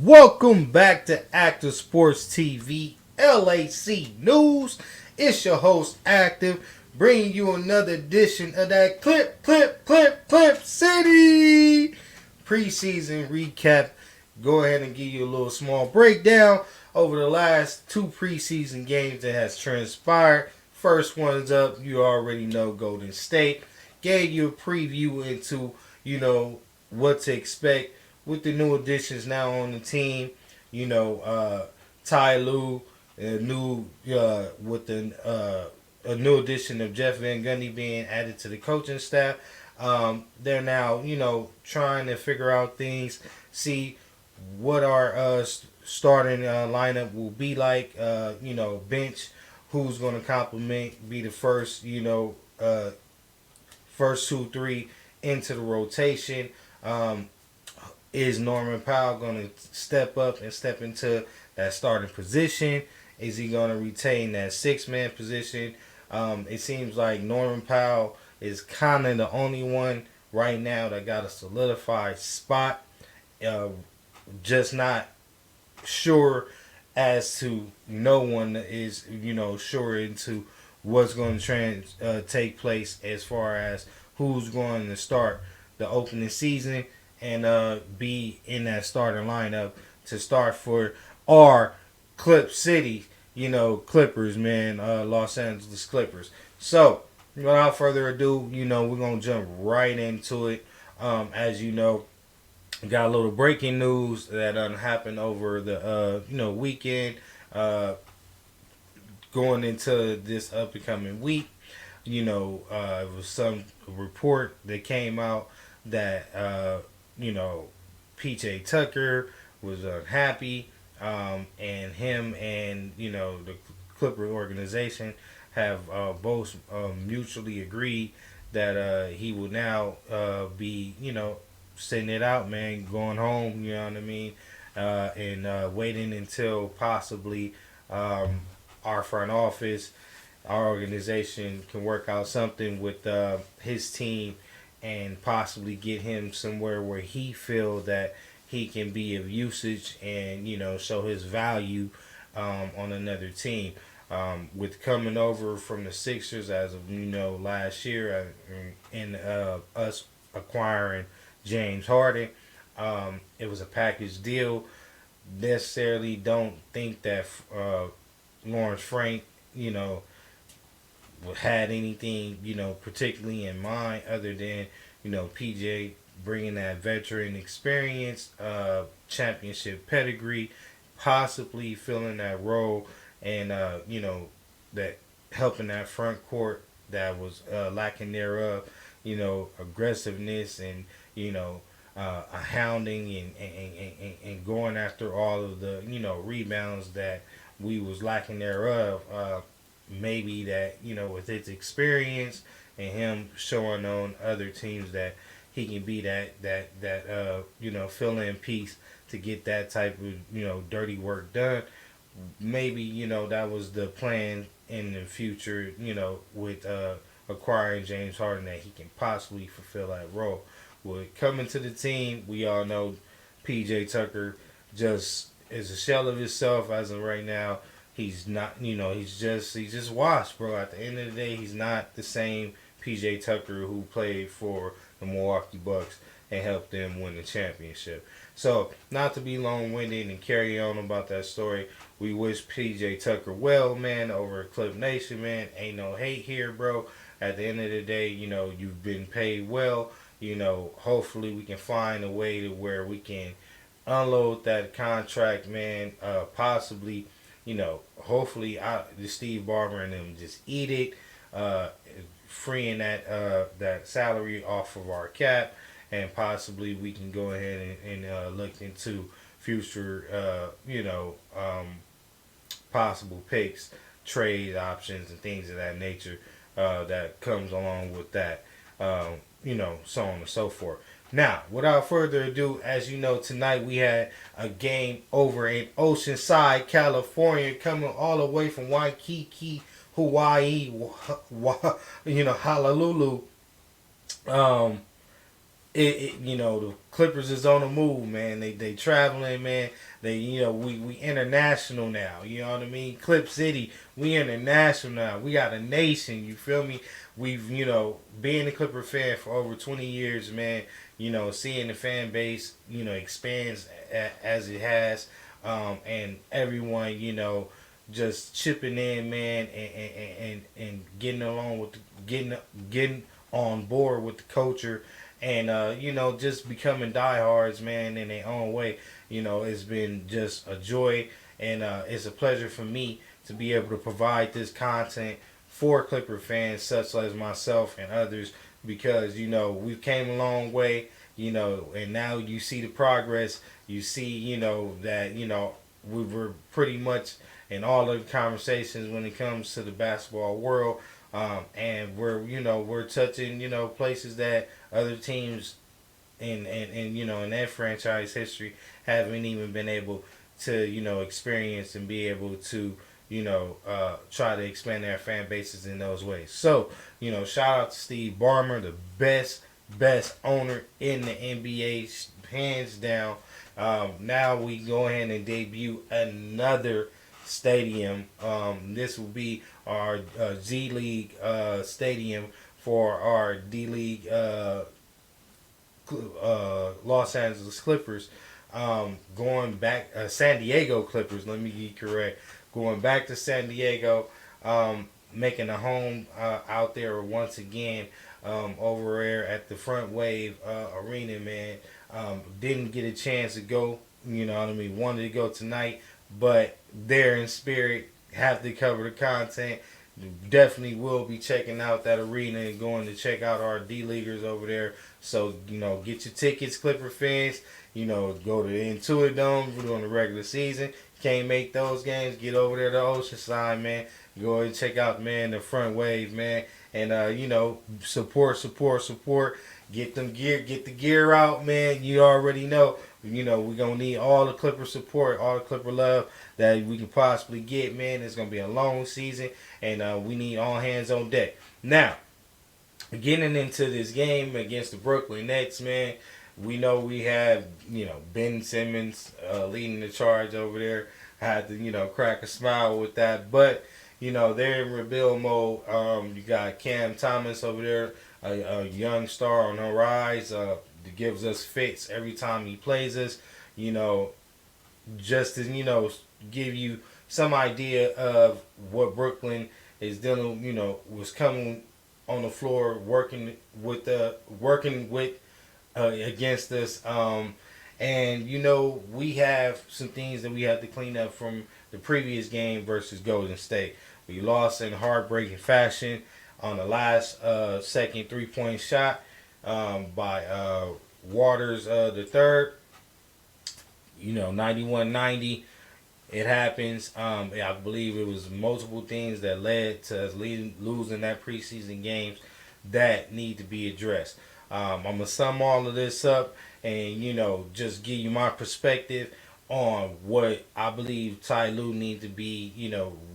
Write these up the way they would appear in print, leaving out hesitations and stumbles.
Welcome back to Active Sports TV LAC News. It's your host Active, bringing you another edition of that Clip City preseason recap. Go ahead and give you a little small breakdown over the last two preseason games that has transpired. First one's up, you already know, Golden State. Gave you a preview into, what to expect with the new additions now on the team. Ty Lue, with a new addition of Jeff Van Gundy being added to the coaching staff. They're now, trying to figure out things, see what our starting lineup will be like. Bench, who's going to complement, be the first, first 2-3 into the rotation. Is Norman Powell going to step up and step into that starting position? Is he going to retain that six-man position? It seems like Norman Powell is kind of the only one right now that got a solidified spot. Just not sure as to, no one is, sure into what's going to take place as far as who's going to start the opening season and be in that starting lineup to start for our Clip City, Clippers, man, Los Angeles Clippers. So, without further ado, we're going to jump right into it. As you know, got a little breaking news that happened over the, weekend, going into this up-and-coming week. It was some report that came out that, PJ Tucker was unhappy, and him and, the Clipper organization have both mutually agreed that he will now be, sitting it out, man, going home, you know what I mean, and waiting until possibly our front office, our organization can work out something with his team and possibly get him somewhere where he feel that he can be of usage and, show his value on another team. With coming over from the Sixers as of, last year and us acquiring James Harden, it was a package deal. Necessarily don't think that Lawrence Frank, had anything, particularly in mind other than, PJ bringing that veteran experience, championship pedigree, possibly filling that role and, that helping that front court that was lacking thereof, aggressiveness and, a hounding and going after all of the, rebounds that we was lacking thereof. Maybe that, with his experience and him showing on other teams that he can be that fill-in piece to get that type of, dirty work done. Maybe, that was the plan in the future, with acquiring James Harden, that he can possibly fulfill that role. With coming to the team, we all know PJ Tucker just is a shell of himself as of right now. He's not, he's just washed, bro. At the end of the day, he's not the same PJ Tucker who played for the Milwaukee Bucks and helped them win the championship. So, not to be long-winded and carry on about that story, we wish PJ Tucker well, man, over at Clip Nation, man. Ain't no hate here, bro. At the end of the day, you've been paid well. Hopefully we can find a way to where we can unload that contract, man, possibly. Hopefully the Steve Barber and them just eat it, freeing that salary off of our cap, and possibly we can go ahead and look into future, possible picks, trade options, and things of that nature that comes along with that, so on and so forth. Now, without further ado, as you know, tonight we had a game over in Oceanside, California, coming all the way from Waikiki, Hawaii, Honolulu. the Clippers is on the move, man. They traveling, man. They we international now. You know what I mean? Clip City, we international now. We got a nation. You feel me? We've being a Clipper fan for over 20 years, man. Seeing the fan base expands as it has, and everyone just chipping in, man, and getting along with getting on board with the culture, and just becoming diehards, man, in their own way. It's been just a joy, and it's a pleasure for me to be able to provide this content for Clipper fans such as myself and others, because we've came a long way, and now you see the progress. You see that we were pretty much in all of the conversations when it comes to the basketball world, and we're touching places that other teams in that franchise history haven't even been able to experience and be able to try to expand their fan bases in those ways. So shout out to Steve Ballmer, the best owner in the NBA, hands down. Now we go ahead and debut another stadium. This will be our G League stadium for our D League Los Angeles Clippers. Going back, San Diego Clippers. Let me be correct. Going back to San Diego, making a home out there once again, over there at the Frontwave Arena, man. Didn't get a chance to go. You know what I mean? Wanted to go tonight, but there in spirit, have to cover the content. Definitely will be checking out that arena and going to check out our D Leaguers over there. So, get your tickets, Clipper fans. Go to the Intuit Dome during the regular season. Can't make those games, get over there to Oceanside, man. Go ahead and check out, man, the Front Wave, man. And, support. Get the gear out, man. You already know. We're going to need all the Clipper support, all the Clipper love that we can possibly get, man. It's going to be a long season, and we need all hands on deck. Now, getting into this game against the Brooklyn Nets, man, we know we have, Ben Simmons leading the charge over there. I had to, crack a smile with that. But, they're in rebuild mode. You got Cam Thomas over there, a young star on the rise. That gives us fits every time he plays us. Just to, give you some idea of what Brooklyn is dealing, was coming on the floor working with against us. And we have some things that we have to clean up from the previous game versus Golden State. We lost in heartbreaking fashion on the last second 3-point shot by Waters the third. 91-90. It happens. I believe it was multiple things that led to us losing that preseason games that need to be addressed. I'm going to sum all of this up and, just give you my perspective on what I believe Ty Lue need to be,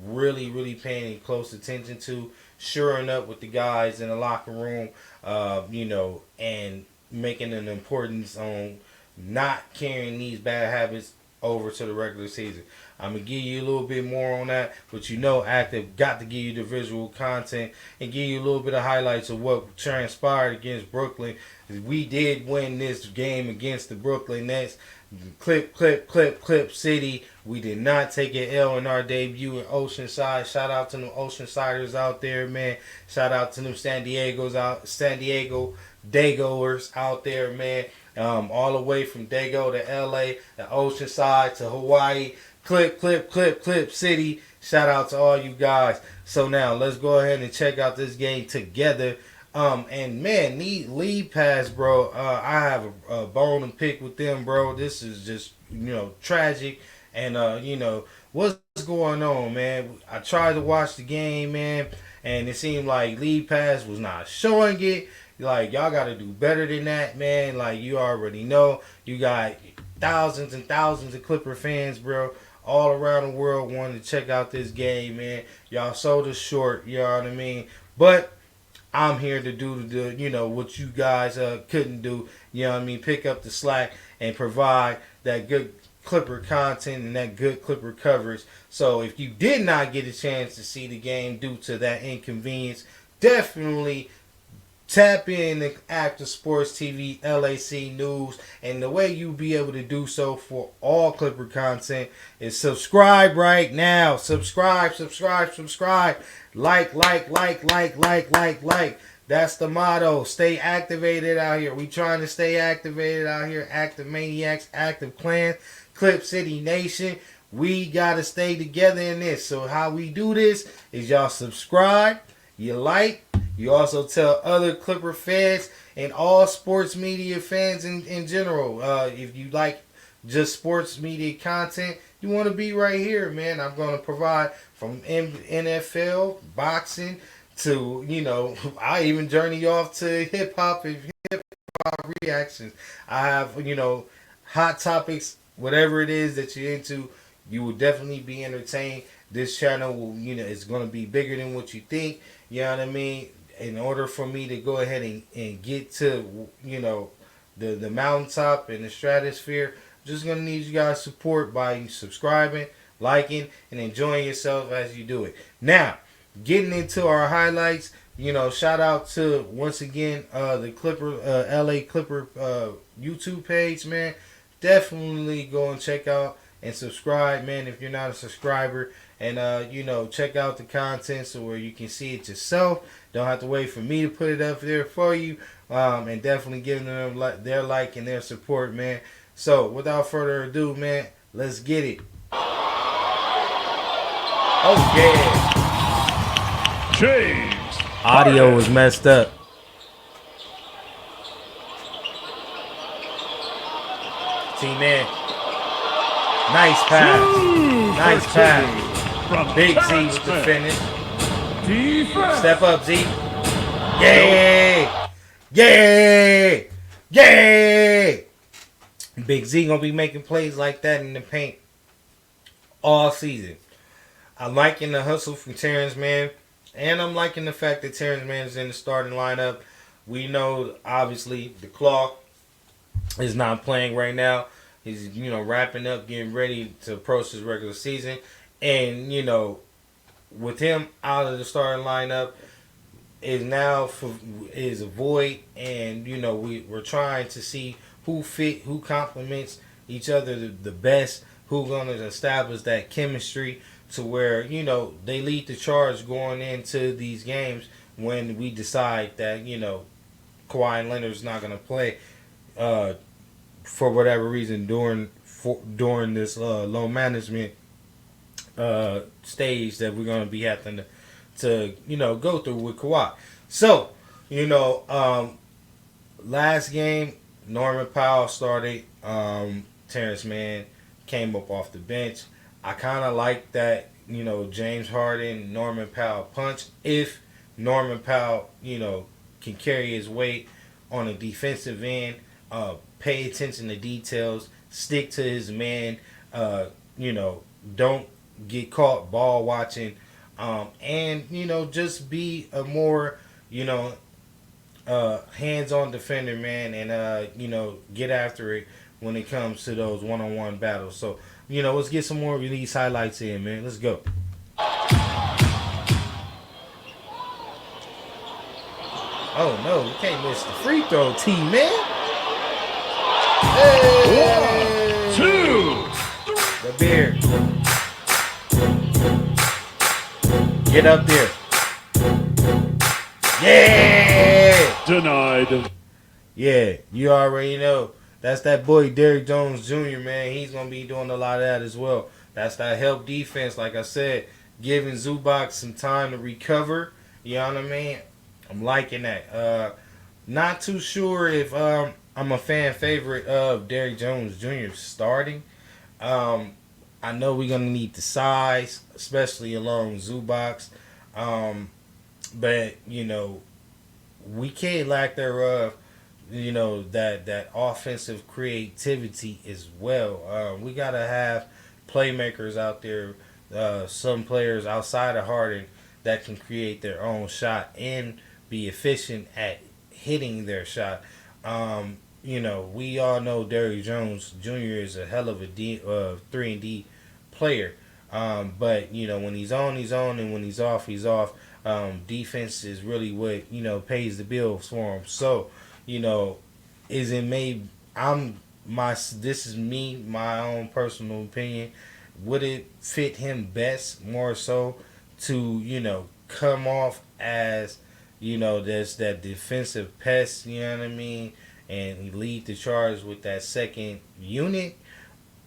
really, really paying close attention to, shoring up with the guys in the locker room, and making an importance on not carrying these bad habits over to the regular season. I'm going to give you a little bit more on that, but Active got to give you the visual content and give you a little bit of highlights of what transpired against Brooklyn. We did win this game against the Brooklyn Nets. Clip City. We did not take an L in our debut in Oceanside. Shout out to them Oceansiders out there, man. Shout out to them San Diego Dagoers out there, man. All the way from Dago to LA, to Oceanside to Hawaii. Clip City. Shout out to all you guys. So now let's go ahead and check out this game together. And man, lead pass, bro. I have a bone to pick with them, bro. This is just tragic. And what's going on, man? I tried to watch the game, man, and it seemed like lead pass was not showing it. Like, y'all got to do better than that, man. Like, you already know. You got thousands and thousands of Clipper fans, bro, all around the world wanting to check out this game, man. Y'all sold us short, you know what I mean? But I'm here to do what you guys couldn't do. you know what I mean, pick up the slack and provide that good Clipper content and that good Clipper coverage. So if you did not get a chance to see the game due to that inconvenience, definitely tap in to Active Sports TV, LAC News, and the way you be able to do so for all Clipper content is subscribe right now. Subscribe. Like. That's the motto. Stay activated out here. We trying to stay activated out here. Active Maniacs, Active Clan, Clip City Nation. We got to stay together in this. So how we do this is y'all subscribe, you like, you also tell other Clipper fans and all sports media fans in general. If you like just sports media content, you want to be right here, man. I'm going to provide from NFL, boxing, to, you know, I even journey off to hip-hop and hip-hop reactions. I have, you know, hot topics, whatever it is that you're into, you will definitely be entertained. This channel will, you know, it's going to be bigger than what you think. You know what I mean? In order for me to go ahead and get to, you know, the mountaintop and the stratosphere, I'm just going to need you guys' support by subscribing, liking, and enjoying yourself as you do it. Now, getting into our highlights, you know, shout out to, once again, the Clipper, LA Clipper YouTube page, man. Definitely go and check out and subscribe, man, if you're not a subscriber. And, you know, check out the content so where you can see it yourself. Don't have to wait for me to put it up there for you. And definitely giving them their like and their support, man. So, without further ado, man, let's get it. Oh, yeah. James. Audio was messed up. T-Man. Nice pass. Nice pass. Big Z with the finish. Defense. Step up, Z. Yeah. Yeah. Yeah. Big Z gonna be making plays like that in the paint all season. I'm liking the hustle from Terrence Mann. And I'm liking the fact that Terrence Mann is in the starting lineup. We know, obviously, the Claw is not playing right now. He's, you know, wrapping up, getting ready to approach his regular season. And, you know, with him out of the starting lineup, is a void. And, you know, we're trying to see who complements each other the best, who's going to establish that chemistry to where, you know, they lead the charge going into these games when we decide that, you know, Kawhi Leonard's not going to play for whatever reason during this low management stage that we're going to be having to, you know, go through with Kawhi. So, you know, last game, Norman Powell started. Terrence Mann came up off the bench. I kind of like that, you know, James Harden, Norman Powell punch. If Norman Powell, you know, can carry his weight on a defensive end, pay attention to details, stick to his man, you know, don't get caught ball watching, and, you know, just be a more, you know, hands-on defender, man, and, you know, get after it when it comes to those one-on-one battles. So, you know, let's get some more of these highlights in, man. Let's go. Oh, no. We can't miss the free throw, T-Man. Hey! 1, 2. The beard. Get up there. Yeah! Denied. Yeah, you already know. That's that boy Derrick Jones Jr., man. He's going to be doing a lot of that as well. That's that help defense, like I said, giving Zubac some time to recover. You know what I mean? I'm liking that. Not too sure if I'm a fan favorite of Derrick Jones Jr. starting. I know we're going to need the size, especially along Zubac. But, you know, we can't lack thereof. You know, that offensive creativity as well. We got to have playmakers out there, some players outside of Harden that can create their own shot and be efficient at hitting their shot. you know, we all know Derrick Jones Jr. is a hell of a 3-and-D player. But you know, when he's on, he's on, and when he's off, he's off. Defense is really what, you know, pays the bills for him. So, you know, is it made? This is me, my own personal opinion. Would it fit him best more so to, you know, come off as, you know, there's that defensive pest, you know what I mean, and lead the charge with that second unit,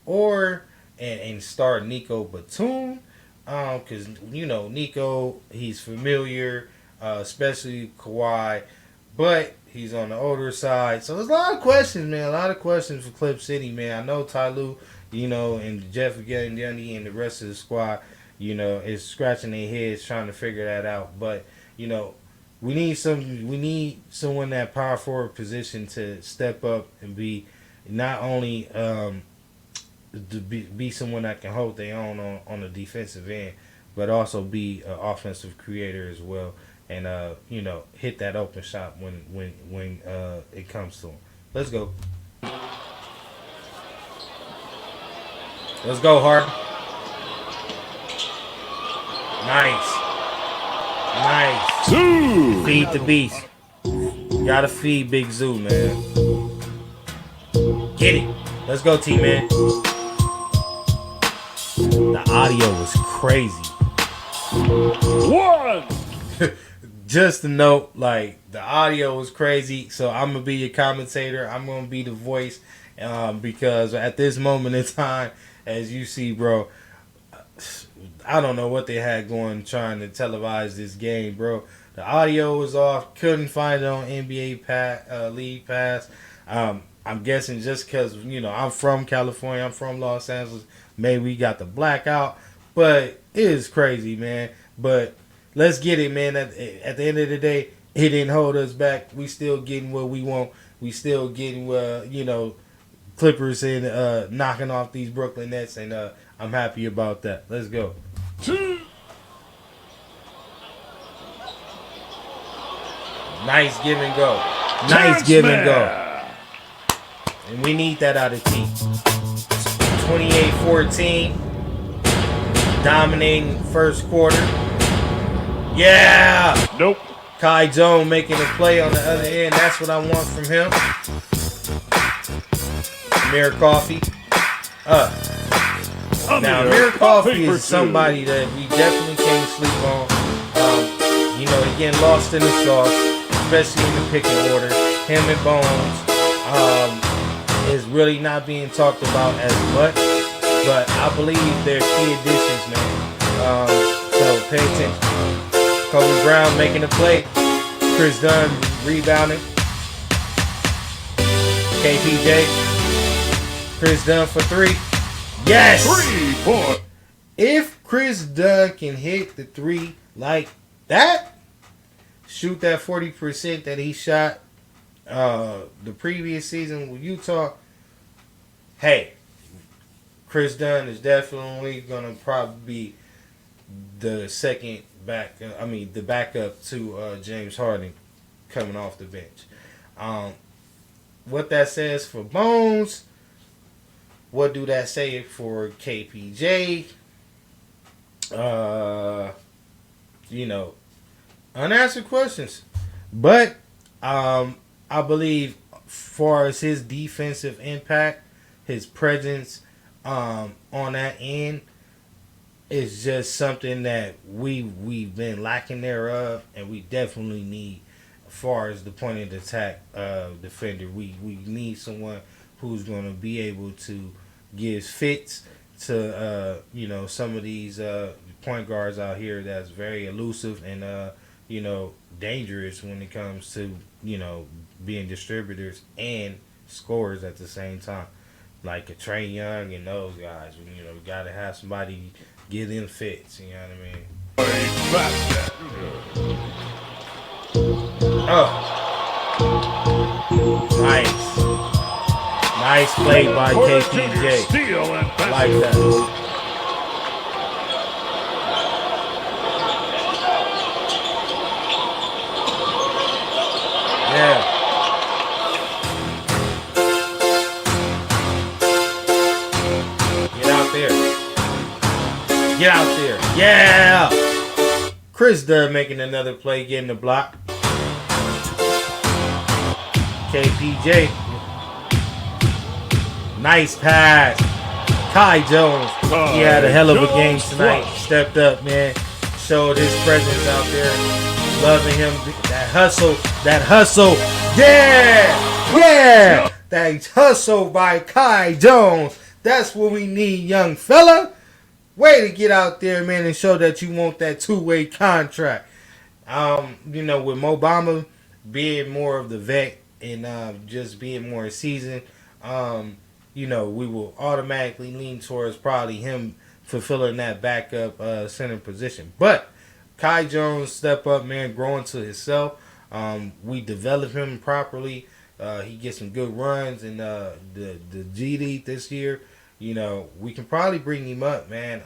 or and start Nico Batum, because you know Nico, he's familiar, especially Kawhi, but he's on the older side, so there's a lot of questions, man. A lot of questions for Clip City, man. I know Ty Lue, you know, and Jeff Gundy and the rest of the squad, you know, is scratching their heads trying to figure that out. But you know, we need someone in that power forward position to step up and be not only to be someone that can hold their own on the defensive end, but also be an offensive creator as well, and you know, hit that open shot when it comes to him. Let's go. Let's go, Harden. Nice. Two. Feed the beast. Gotta feed Big Zoo, man. Get it. Let's go, T-Man. The audio was crazy. One. Just a note, like, the audio was crazy, so I'm going to be your commentator. I'm going to be the voice, because at this moment in time, as you see, bro, I don't know what they had going trying to televise this game, bro. The audio was off. Couldn't find it on NBA League Pass. I'm guessing just because, you know, I'm from California, I'm from Los Angeles, maybe we got the blackout. But it is crazy, man. But let's get it, man. At the end of the day, it didn't hold us back. We still getting what we want. We still getting, you know, Clippers and knocking off these Brooklyn Nets, and I'm happy about that. Let's go. Two. Nice give and go. Nice give and go. And we need that out of T. 28-14. Dominating first quarter. Yeah! Nope. Kai Jones making a play on the other end. That's what I want from him. Amir Coffee. Now, Amir Coffee is somebody that we definitely can't sleep on. You know, he getting lost in the sauce, especially in the picking order. Him and Bones is really not being talked about as much, but I believe they're key additions, man. So pay attention. Kobe Brown making a play. Chris Dunn rebounding. KPJ. Chris Dunn for three. Yes! 3 point. If Chris Dunn can hit the three like that, shoot that 40% that he shot the previous season with Utah, hey, Chris Dunn is definitely gonna probably be the the backup to James Harden coming off the bench. What that says for Bones, what do that say for KPJ? You know, unanswered questions. But I believe, far as his defensive impact, his presence on that end is just something that we've been lacking thereof, and we definitely need. As far as the point of attack defender, we need someone who's going to be able to give fits to you know, some of these point guards out here that's very elusive and you know, dangerous when it comes to, you know, being distributors and scorers at the same time, like a Trae Young and those guys. You know, we got to have somebody give them fits. You know what I mean? Oh, nice play by KPJ. I like that. Yeah. Get out there. Yeah. Chris Dunn making another play, getting the block. KPJ. Nice pass. Kai Jones. He had a hell of a game tonight. Stepped up, man. Showed his presence out there. Loving him. That hustle. That hustle. Yeah. Yeah. That hustle by Kai Jones. That's what we need, young fella. Way to get out there, man, and show that you want that two-way contract. With Mo Bamba being more of the vet and just being more seasoned, we will automatically lean towards probably him fulfilling that backup center position. But Kai Jones step up, man, growing to himself. We develop him properly. He gets some good runs in the G League this year. We can probably bring him up, man,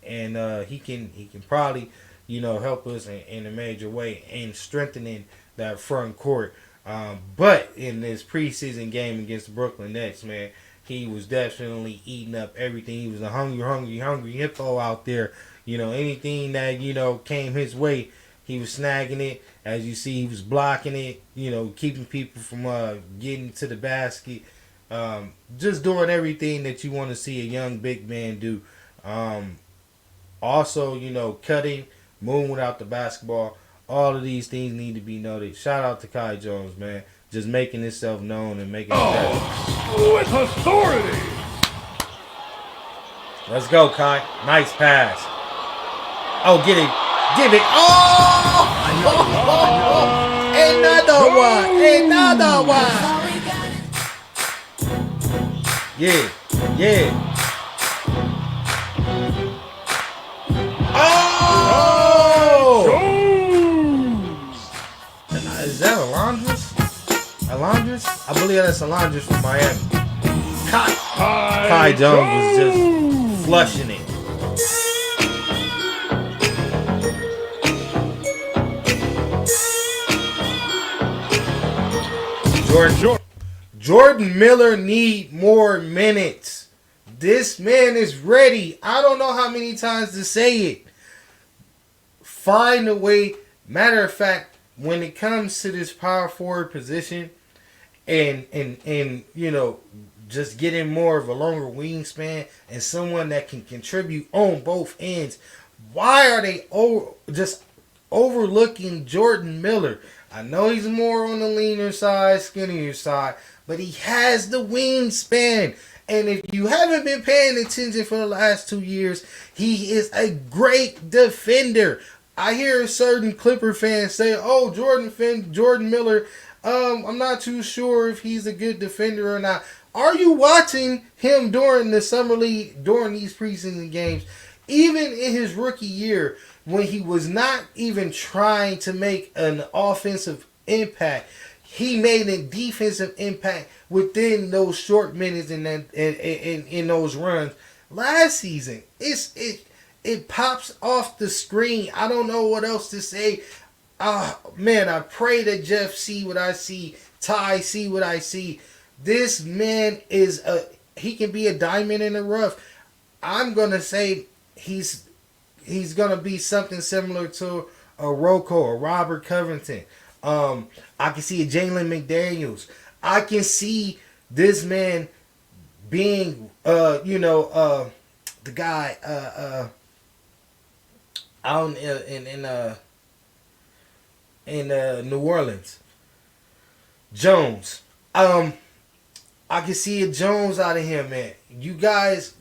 and he can probably, help us in a major way in strengthening that front court. But in this preseason game against the Brooklyn Nets, man, he was definitely eating up everything. He was a hungry hippo out there. Anything that, came his way, he was snagging it. As you see, he was blocking it, keeping people from getting to the basket. Just doing everything that you want to see a young big man do. Also, cutting, moving without the basketball. All of these things need to be noted. Shout out to Kai Jones, man. Just making himself known and making it with authority. Let's go, Kai. Nice pass. Oh, get it. Give it. Oh! Another one. Yeah. Oh! Is that Alondras? I believe that's Alondras from Miami. Kai Jones was just flushing it. Jordan Miller need more minutes. This man is ready. I don't know how many times to say it. Find a way. Matter of fact, when it comes to this power forward position and just getting more of a longer wingspan and someone that can contribute on both ends, why are they just overlooking Jordan Miller? I know he's more on the leaner side, skinnier side, but he has the wingspan. And if you haven't been paying attention for the last 2 years, he is a great defender. I hear certain Clipper fans say, "Oh, Jordan Miller, I'm not too sure if he's a good defender or not." Are you watching him during the summer league, during these preseason games? Even in his rookie year, when he was not even trying to make an offensive impact, he made a defensive impact within those short minutes and in those runs. Last season, it pops off the screen. I don't know what else to say. Man, I pray that Jeff see what I see, Ty see what I see. This man he can be a diamond in the rough. I'm gonna say he's gonna be something similar to a Rocco or Robert Covington. I can see a Jalen McDaniels. I can see this man being the guy out in New Orleans. Jones. I can see a Jones out of him, man. You guys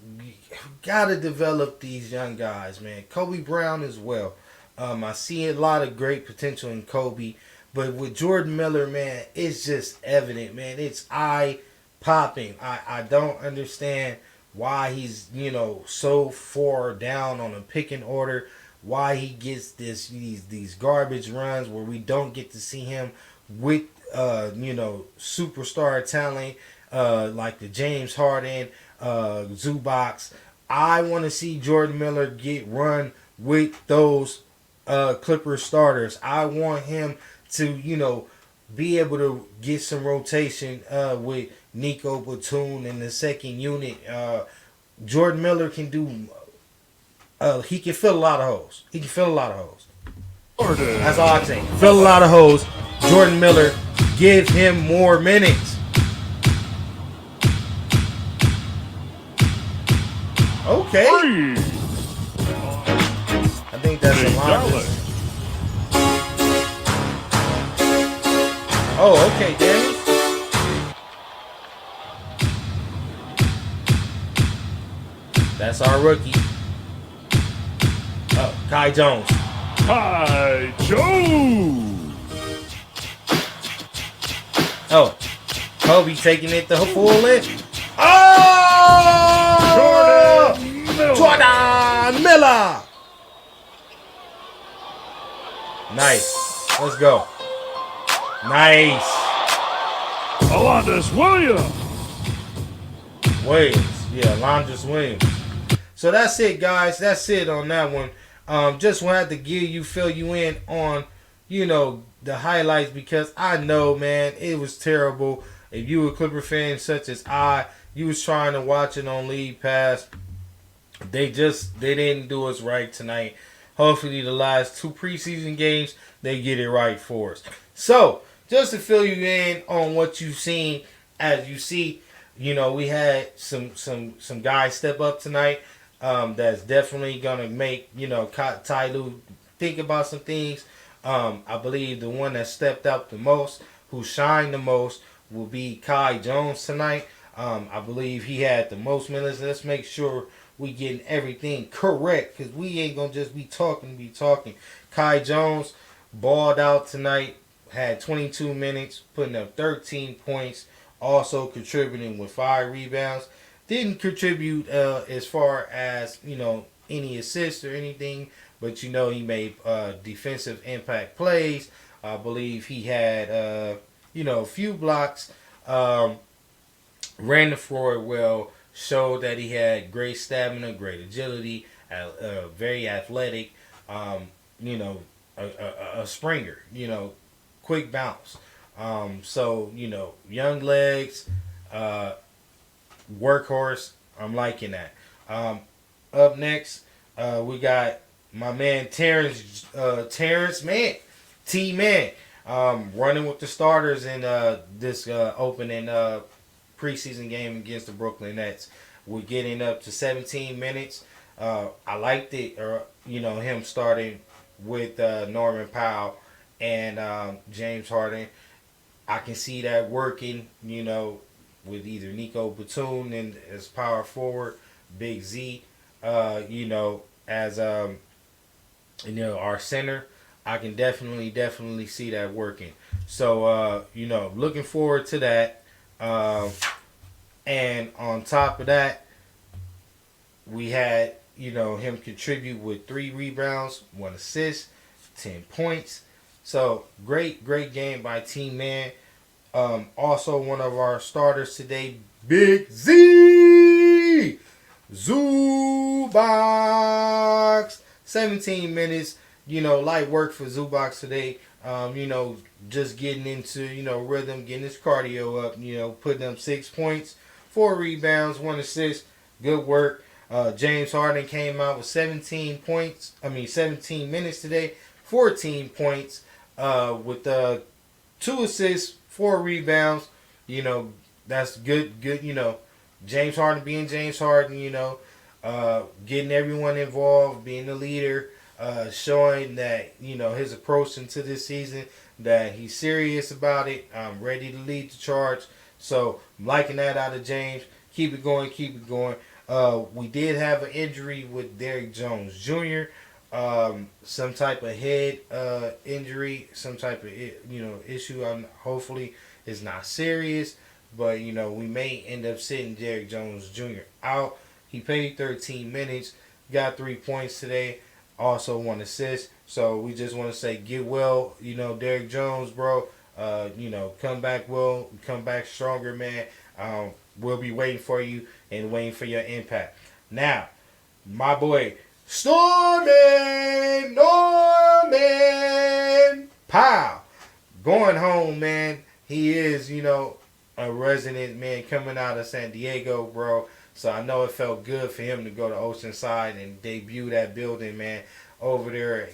gotta develop these young guys, man. Kobe Brown as well. I see a lot of great potential in Kobe, but with Jordan Miller, man, it's just evident, man. It's eye-popping. I don't understand why he's, so far down on a picking order, why he gets these garbage runs where we don't get to see him with, superstar talent like the James Harden, Zubac. I want to see Jordan Miller get run with those Clippers starters. I want him to, be able to get some rotation with Nico Batum in the second unit. Jordan Miller can do He can fill a lot of holes. He can fill a lot of holes. Jordan. That's all I'm saying. Fill a lot of holes. Jordan Miller, give him more minutes. Okay. Three. I think that's a line. Dallas. Oh, okay, Danny. That's our rookie. Oh, Kai Jones. Kai Jones. Oh, Kobe taking it the full length. Oh! Jordan Miller. Jordan Miller. Nice. Let's go. Nice. Alondis Williams. Williams. Yeah, Alondis Williams. So that's it, guys. That's it on that one. Just wanted to fill you in on, the highlights, because I know, man, it was terrible. If you were a Clipper fan such as you was trying to watch it on League Pass. They didn't do us right tonight. Hopefully the last 2 preseason games, they get it right for us. So, just to fill you in on what you've seen, as you see, we had some guys step up tonight. That's definitely gonna make Ty Lue think about some things. I believe the one that stepped up the most, who shined the most, will be Kai Jones tonight. I believe he had the most minutes. Let's make sure we getting everything correct, because we ain't gonna just be talking. Kai Jones balled out tonight, had 22 minutes, putting up 13 points, also contributing with 5 rebounds. Didn't contribute as far as any assists or anything, but he made defensive impact plays. I believe he had a few blocks, ran the floor well, showed that he had great stamina, great agility, very athletic, a springer, quick bounce. So, young legs, workhorse. I'm liking that. Up next, we got my man Terrence Man, T-Man, running with the starters in this opening preseason game against the Brooklyn Nets. We're getting up to 17 minutes. I liked it, him starting with Norman Powell and James Harden. I can see that working, with either Nico Batum and as power forward, Big Z, as our center. I can definitely see that working. So looking forward to that. And on top of that, we had him contribute with 3 rebounds, 1 assist, 10 points. So great game by Team Man. Also one of our starters today, Big Z Zubox. 17 minutes. Light work for Zubox today. Just getting into rhythm, getting his cardio up. Putting up 6 points, 4 rebounds, 1 assist. Good work. James Harden came out with 17 minutes today, 14 points, with 2 assists, 4 rebounds. That's good. James Harden being James Harden, getting everyone involved, being the leader, showing that, his approach into this season, that he's serious about it, ready to lead the charge. So, I'm liking that out of James. Keep it going. We did have an injury with Derrick Jones Jr., some type of head injury, some type of issue. Hopefully it's not serious, but we may end up sitting Derrick Jones Jr. out. He played 13 minutes, got 3 points today, also 1 assist. So we just want to say get well, Derrick Jones, bro. Come back well, come back stronger, man. We'll be waiting for you and waiting for your impact. Now, my boy Norman Powell going home, man. He is, a resident, man, coming out of San Diego, bro. So I know it felt good for him to go to Oceanside and debut that building, man, over there,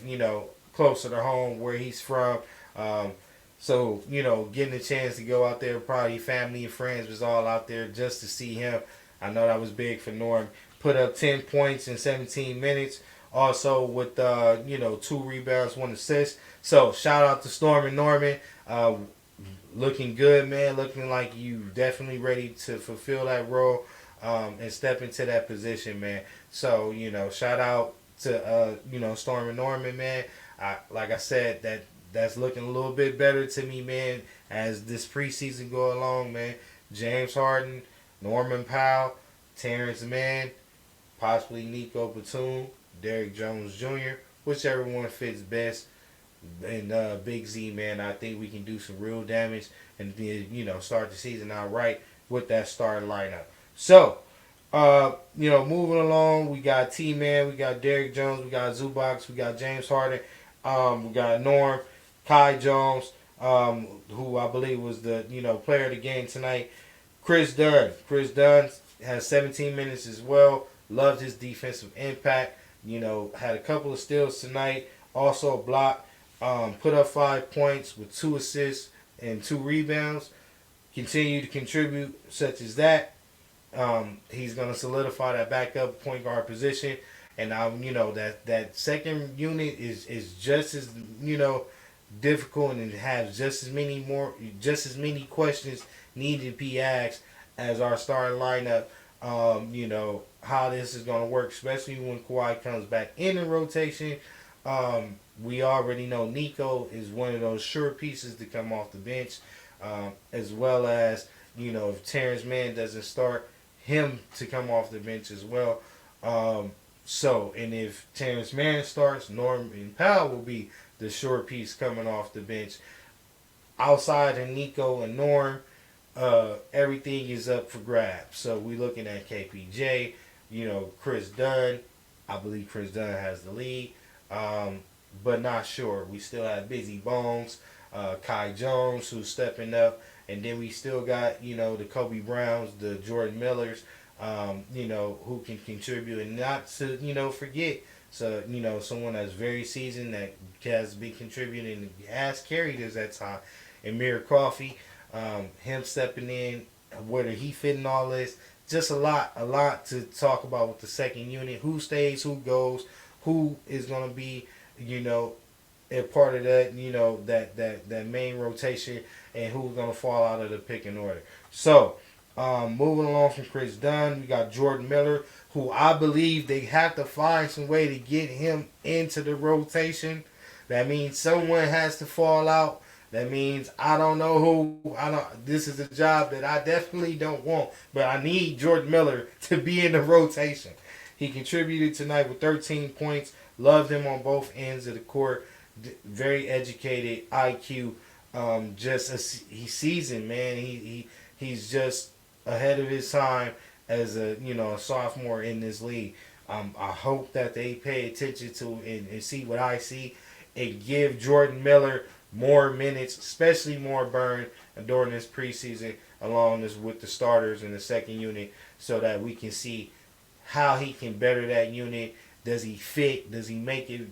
closer to home where he's from. Um, so, getting a chance to go out there, probably family and friends was all out there just to see him. I know that was big for Norm. Put up 10 points in 17 minutes. Also with, 2 rebounds, 1 assist. So, shout out to Storm and Norman. Looking good, man. Looking like you definitely ready to fulfill that role and step into that position, man. So, shout out to, Storm and Norman, man. Like I said, that's looking a little bit better to me, man, as this preseason go along, man. James Harden, Norman Powell, Terrence Mann, possibly Nico Batum, Derrick Jones Jr., whichever one fits best. And Big Z, man, I think we can do some real damage and then, start the season out right with that starting lineup. So, moving along, we got T-Man, we got Derrick Jones, we got Zubox, we got James Harden, we got Norm, Kai Jones, who I believe was the player of the game tonight. Chris Dunn. Chris Dunn has 17 minutes as well. Loved his defensive impact. Had a couple of steals tonight. Also a block. Put up 5 points with 2 assists and 2 rebounds. Continue to contribute such as that. He's going to solidify that backup point guard position. And that second unit is just as difficult and it has just as many questions needed to be asked as our starting lineup. How this is going to work, especially when Kawhi comes back in the rotation. We already know Nico is one of those sure pieces to come off the bench, as well as if Terrence Mann doesn't start, him to come off the bench as well. And if Terrence Mann starts, Norman Powell will be the short piece coming off the bench. Outside of Nico and Norm, everything is up for grabs. So we're looking at KPJ, Chris Dunn. I believe Chris Dunn has the lead, but not sure. We still have Busy Bones, Kai Jones, who's stepping up. And then we still got, the Kobe Browns, the Jordan Millers, who can contribute. And not to, forget, so, someone that's very seasoned that has been contributing and has carried us at time. Amir Coffey, him stepping in, whether he fit in all this. Just a lot to talk about with the second unit. Who stays, who goes, who is going to be, a part of that, that main rotation, and who's going to fall out of the picking order. So, moving along from Chris Dunn, we got Jordan Miller, who I believe they have to find some way to get him into the rotation. That means someone has to fall out. That means I don't know who. This is a job that I definitely don't want, but I need Jordan Miller to be in the rotation. He contributed tonight with 13 points. Loved him on both ends of the court. Very educated, IQ. He's seasoned, man. He's just ahead of his time as a sophomore in this league. I hope that they pay attention to and see what I see and give Jordan Miller more minutes, especially more burn during this preseason, along with the starters in the second unit, so that we can see how he can better that unit. Does he fit? Does he make it,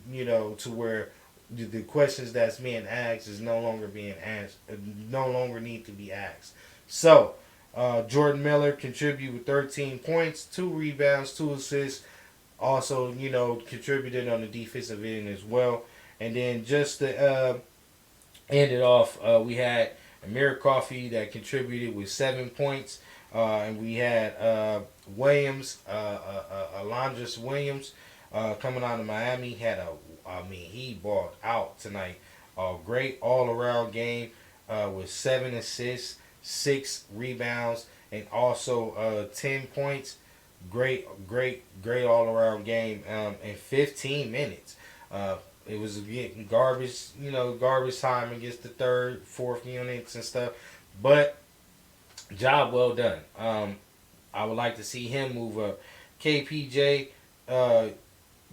to where the questions that's being asked is no longer being asked, no longer need to be asked. So, Jordan Miller contributed with 13 points, 2 rebounds, 2 assists. Also, contributed on the defensive end as well. And then just to end it off, we had Amir Coffey that contributed with 7 points. And we had Williams, Alondris Williams, coming out of Miami. He balled out tonight. Great all-around game with 7 assists, 6 rebounds, and also 10 points. Great all-around game in 15 minutes. It was getting garbage time against the third, fourth units and stuff. But job well done. I would like to see him move up. KPJ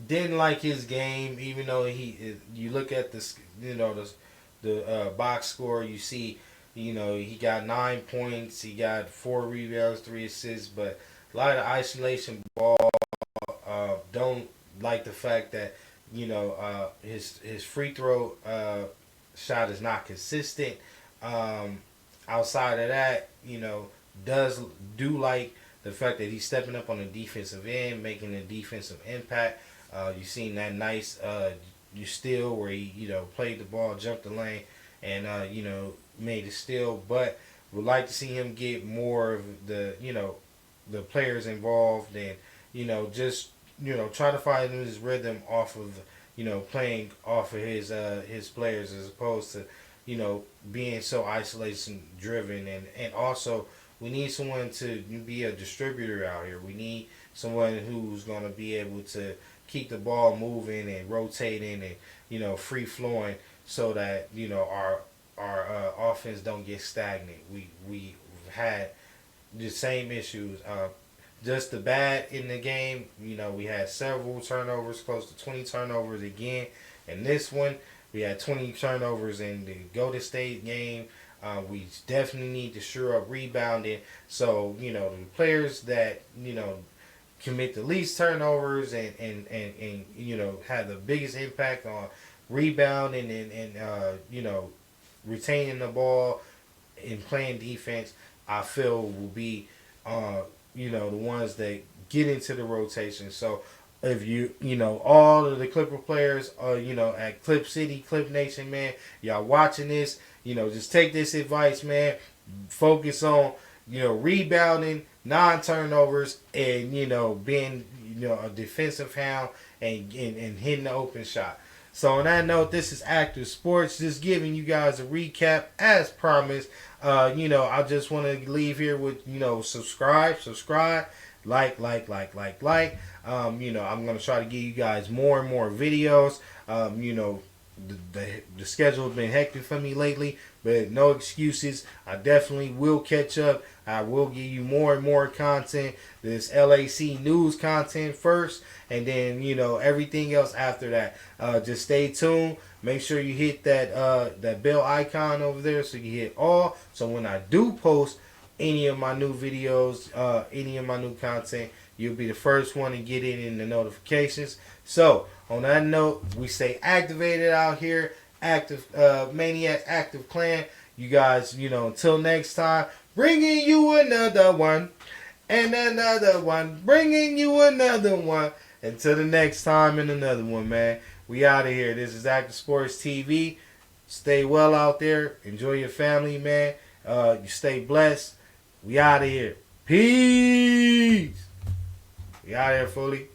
didn't like his game, even though you look at the box score, you see, he got 9 points, he got 4 rebounds, 3 assists, but A lot of isolation ball. Don't like the fact that his free throw shot is not consistent. Um, Outside of that, does do like the fact that he's stepping up on the defensive end, making a defensive impact. You've seen that nice you steal where he played the ball, jumped the lane, and made a steal. But would like to see him get more of the players involved and just try to find his rhythm off of playing off of his players as opposed to being so isolation driven. And also we need someone to be a distributor out here. We need someone who's going to be able to keep the ball moving and rotating and free flowing so that our offense don't get stagnant. We've had the same issues. Just the bad in the game, we had several turnovers, close to 20 turnovers again. And this one, we had 20 turnovers in the Golden State game. We definitely need to shore up rebounding. So, the players that, commit the least turnovers and have the biggest impact on rebounding and retaining the ball and playing defense, I feel will be the ones that get into the rotation. So if all of the Clipper players are, at Clip City, Clip Nation, man, y'all watching this, just take this advice, man. Focus on, rebounding, non-turnovers, and, being, a defensive hound and hitting the open shot. So on that note, this is Active Sports, just giving you guys a recap as promised. I just want to leave here with, subscribe, like. I'm going to try to give you guys more and more videos. The schedule has been hectic for me lately, but no excuses. I definitely will catch up. I will give you more and more content. This LAC news content first, and then everything else after that. Just stay tuned. Make sure you hit that bell icon over there so you hit all. So when I do post any of my new videos, any of my new content, you'll be the first one to get it in the notifications. So on that note, we stay activated out here. Active Maniacs, Active Clan. You guys, until next time, bringing you another one and another one, bringing you another one. Until the next time and another one, man. We out of here. This is Active Sports TV. Stay well out there. Enjoy your family, man. You stay blessed. We out of here. Peace. We out of here fully.